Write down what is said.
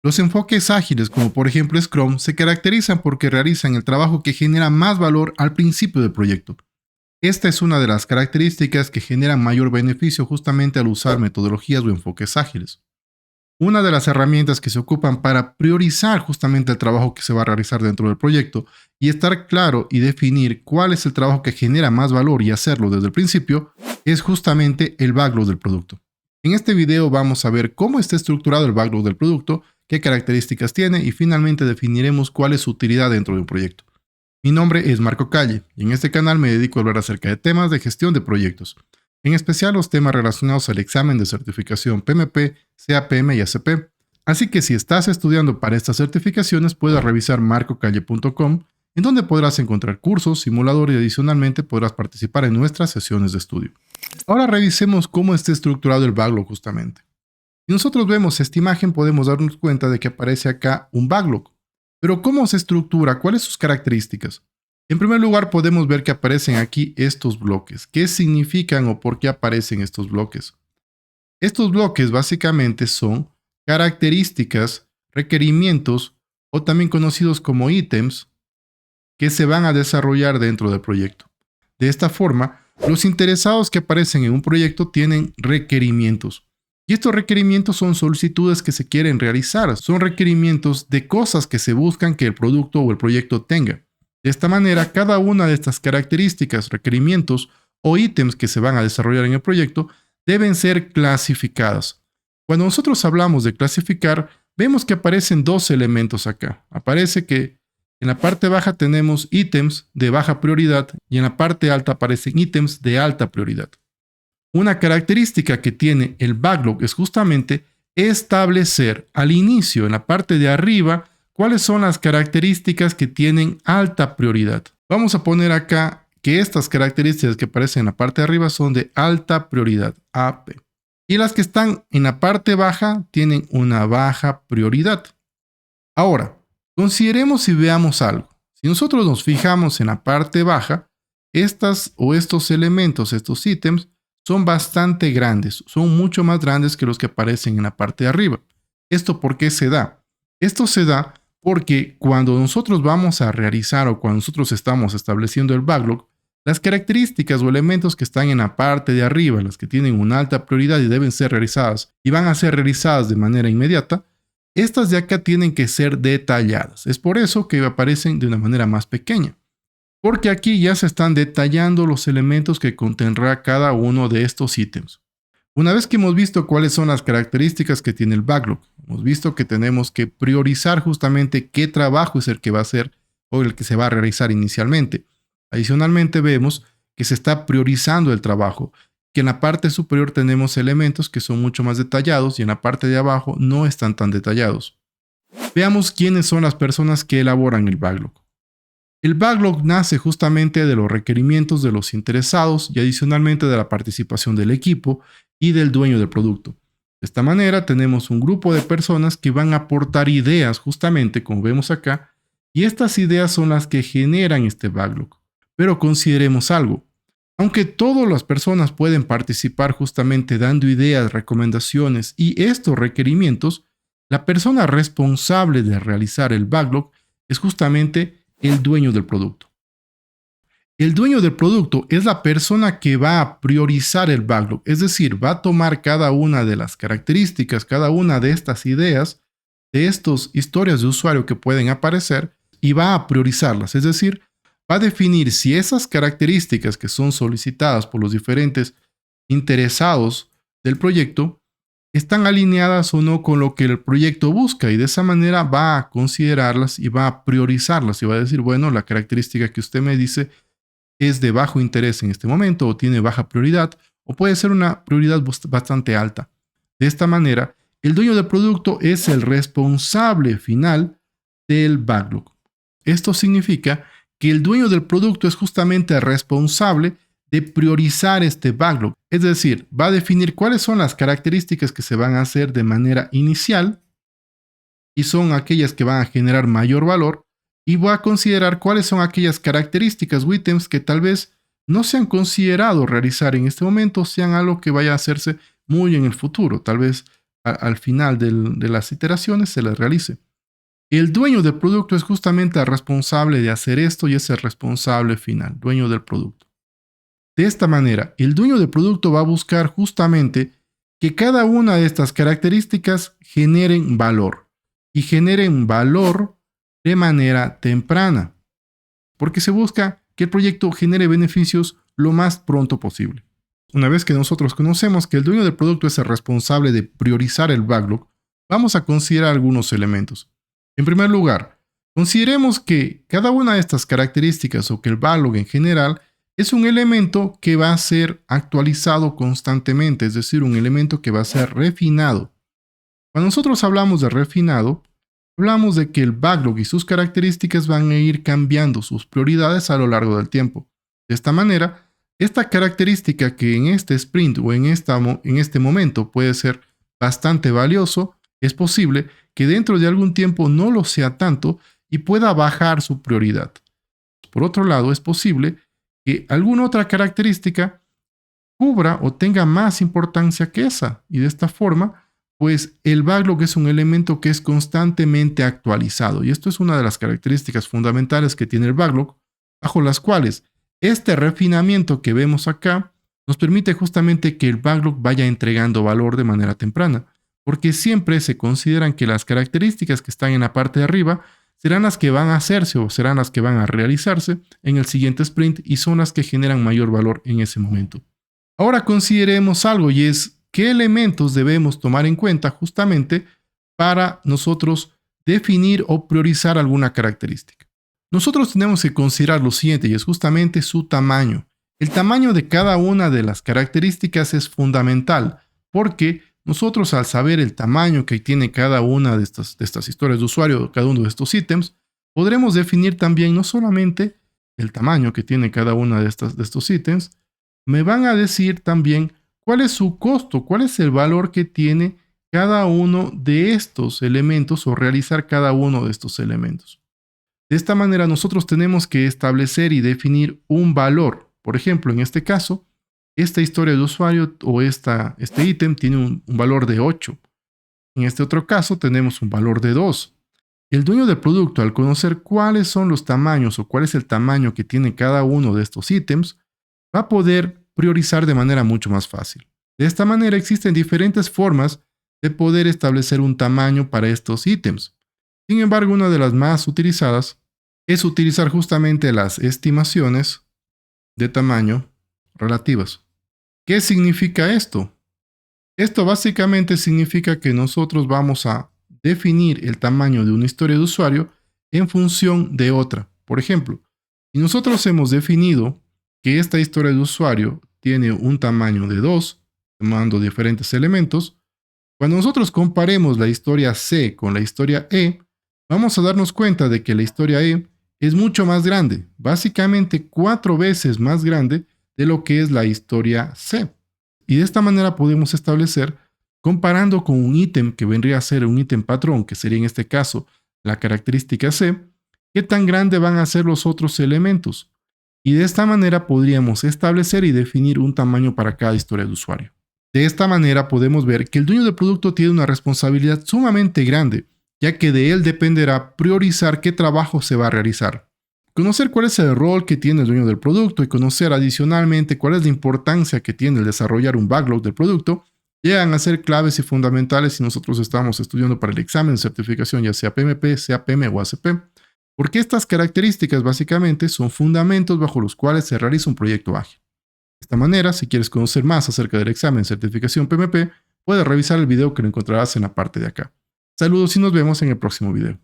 Los enfoques ágiles, como por ejemplo Scrum, se caracterizan porque realizan el trabajo que genera más valor al principio del proyecto. Esta es una de las características que generan mayor beneficio justamente al usar metodologías o enfoques ágiles. Una de las herramientas que se ocupan para priorizar justamente el trabajo que se va a realizar dentro del proyecto y estar claro y definir cuál es el trabajo que genera más valor y hacerlo desde el principio es justamente el backlog del producto. En este video vamos a ver cómo está estructurado el backlog del producto, qué características tiene y finalmente definiremos cuál es su utilidad dentro de un proyecto. Mi nombre es Marco Calle y en este canal me dedico a hablar acerca de temas de gestión de proyectos, en especial los temas relacionados al examen de certificación PMP, CAPM y ACP. Así que si estás estudiando para estas certificaciones, puedes revisar marcocalle.com, en donde podrás encontrar cursos, simuladores y adicionalmente podrás participar en nuestras sesiones de estudio. Ahora revisemos cómo está estructurado el backlog justamente. Si nosotros vemos esta imagen, podemos darnos cuenta de que aparece acá un backlog. Pero ¿cómo se estructura? ¿Cuáles son sus características? En primer lugar, podemos ver que aparecen aquí estos bloques. ¿Qué significan o por qué aparecen estos bloques? Estos bloques básicamente son características, requerimientos o también conocidos como ítems que se van a desarrollar dentro del proyecto. De esta forma, los interesados que aparecen en un proyecto tienen requerimientos. Y estos requerimientos son solicitudes que se quieren realizar, son requerimientos de cosas que se buscan que el producto o el proyecto tenga. De esta manera, cada una de estas características, requerimientos o ítems que se van a desarrollar en el proyecto deben ser clasificadas. Cuando nosotros hablamos de clasificar, vemos que aparecen dos elementos acá. Aparece que en la parte baja tenemos ítems de baja prioridad y en la parte alta aparecen ítems de alta prioridad. Una característica que tiene el backlog es justamente establecer al inicio, en la parte de arriba, cuáles son las características que tienen alta prioridad. Vamos a poner acá que estas características que aparecen en la parte de arriba son de alta prioridad, AP. Y las que están en la parte baja tienen una baja prioridad. Ahora, consideremos y veamos algo. Si nosotros nos fijamos en la parte baja, estos elementos, estos ítems, son bastante grandes, son mucho más grandes que los que aparecen en la parte de arriba. ¿Esto por qué se da? Esto se da porque cuando nosotros vamos a realizar o cuando nosotros estamos estableciendo el backlog, las características o elementos que están en la parte de arriba, las que tienen una alta prioridad y deben ser realizadas y van a ser realizadas de manera inmediata, estas de acá tienen que ser detalladas. Es por eso que aparecen de una manera más pequeña. Porque aquí ya se están detallando los elementos que contendrá cada uno de estos ítems. Una vez que hemos visto cuáles son las características que tiene el backlog, hemos visto que tenemos que priorizar justamente qué trabajo es el que va a ser o el que se va a realizar inicialmente. Adicionalmente vemos que se está priorizando el trabajo, que en la parte superior tenemos elementos que son mucho más detallados y en la parte de abajo no están tan detallados. Veamos quiénes son las personas que elaboran el backlog. El backlog nace justamente de los requerimientos de los interesados y adicionalmente de la participación del equipo y del dueño del producto. De esta manera tenemos un grupo de personas que van a aportar ideas justamente como vemos acá y estas ideas son las que generan este backlog. Pero consideremos algo. Aunque todas las personas pueden participar justamente dando ideas, recomendaciones y estos requerimientos, la persona responsable de realizar el backlog es justamente el dueño del producto. El dueño del producto es la persona que va a priorizar el backlog, es decir, va a tomar cada una de las características, cada una de estas ideas, de estas historias de usuario que pueden aparecer y va a priorizarlas, es decir, va a definir si esas características que son solicitadas por los diferentes interesados del proyecto están alineadas o no con lo que el proyecto busca y de esa manera va a considerarlas y va a priorizarlas y va a decir, bueno, la característica que usted me dice es de bajo interés en este momento o tiene baja prioridad o puede ser una prioridad bastante alta. De esta manera, el dueño del producto es el responsable final del backlog. Esto significa que el dueño del producto es justamente el responsable de priorizar este backlog. Es decir, va a definir cuáles son las características que se van a hacer de manera inicial y son aquellas que van a generar mayor valor y va a considerar cuáles son aquellas características o ítems que tal vez no se han considerado realizar en este momento, sean algo que vaya a hacerse muy en el futuro. Tal vez al final de las iteraciones se les realice. El dueño del producto es justamente el responsable de hacer esto y es el responsable final, dueño del producto. De esta manera, el dueño del producto va a buscar justamente que cada una de estas características generen valor y generen valor de manera temprana, porque se busca que el proyecto genere beneficios lo más pronto posible. Una vez que nosotros conocemos que el dueño del producto es el responsable de priorizar el backlog, vamos a considerar algunos elementos. En primer lugar, consideremos que cada una de estas características o que el backlog en general es un elemento que va a ser actualizado constantemente, es decir, un elemento que va a ser refinado. Cuando nosotros hablamos de refinado, hablamos de que el backlog y sus características van a ir cambiando sus prioridades a lo largo del tiempo. De esta manera, esta característica que en este sprint o en este momento puede ser bastante valioso, es posible que dentro de algún tiempo no lo sea tanto y pueda bajar su prioridad. Por otro lado, es posible que alguna otra característica cubra o tenga más importancia que esa. Y de esta forma, pues el backlog es un elemento que es constantemente actualizado. Y esto es una de las características fundamentales que tiene el backlog, bajo las cuales este refinamiento que vemos acá nos permite justamente que el backlog vaya entregando valor de manera temprana, porque siempre se consideran que las características que están en la parte de arriba serán las que van a hacerse o serán las que van a realizarse en el siguiente sprint y son las que generan mayor valor en ese momento. Ahora consideremos algo y es qué elementos debemos tomar en cuenta justamente para nosotros definir o priorizar alguna característica. Nosotros tenemos que considerar lo siguiente y es justamente su tamaño. El tamaño de cada una de las características es fundamental porque nosotros al saber el tamaño que tiene cada una de estas historias de usuario, cada uno de estos ítems, podremos definir también no solamente el tamaño que tiene cada una de estos ítems, me van a decir también cuál es su costo, cuál es el valor que tiene cada uno de estos elementos o realizar cada uno de estos elementos. De esta manera nosotros tenemos que establecer y definir un valor. Por ejemplo, en este caso, esta historia de usuario o este ítem tiene un valor de 8. En este otro caso tenemos un valor de 2. El dueño del producto, al conocer cuáles son los tamaños o cuál es el tamaño que tiene cada uno de estos ítems, va a poder priorizar de manera mucho más fácil. De esta manera existen diferentes formas de poder establecer un tamaño para estos ítems. Sin embargo, una de las más utilizadas es utilizar justamente las estimaciones de tamaño relativas. ¿Qué significa esto? Esto básicamente significa que nosotros vamos a definir el tamaño de una historia de usuario en función de otra. Por ejemplo, si nosotros hemos definido que esta historia de usuario tiene un tamaño de 2, tomando diferentes elementos, cuando nosotros comparemos la historia C con la historia E, vamos a darnos cuenta de que la historia E es mucho más grande, básicamente 4 veces más grande de lo que es la historia C. Y de esta manera podemos establecer, comparando con un ítem que vendría a ser un ítem patrón, que sería en este caso la característica C, qué tan grande van a ser los otros elementos. Y de esta manera podríamos establecer y definir un tamaño para cada historia de usuario. De esta manera podemos ver que el dueño del producto tiene una responsabilidad sumamente grande, ya que de él dependerá priorizar qué trabajo se va a realizar. Conocer cuál es el rol que tiene el dueño del producto y conocer adicionalmente cuál es la importancia que tiene el desarrollar un backlog del producto llegan a ser claves y fundamentales si nosotros estamos estudiando para el examen de certificación, ya sea PMP, CAPM o ACP, porque estas características básicamente son fundamentos bajo los cuales se realiza un proyecto ágil. De esta manera, si quieres conocer más acerca del examen de certificación PMP, puedes revisar el video que lo encontrarás en la parte de acá. Saludos y nos vemos en el próximo video.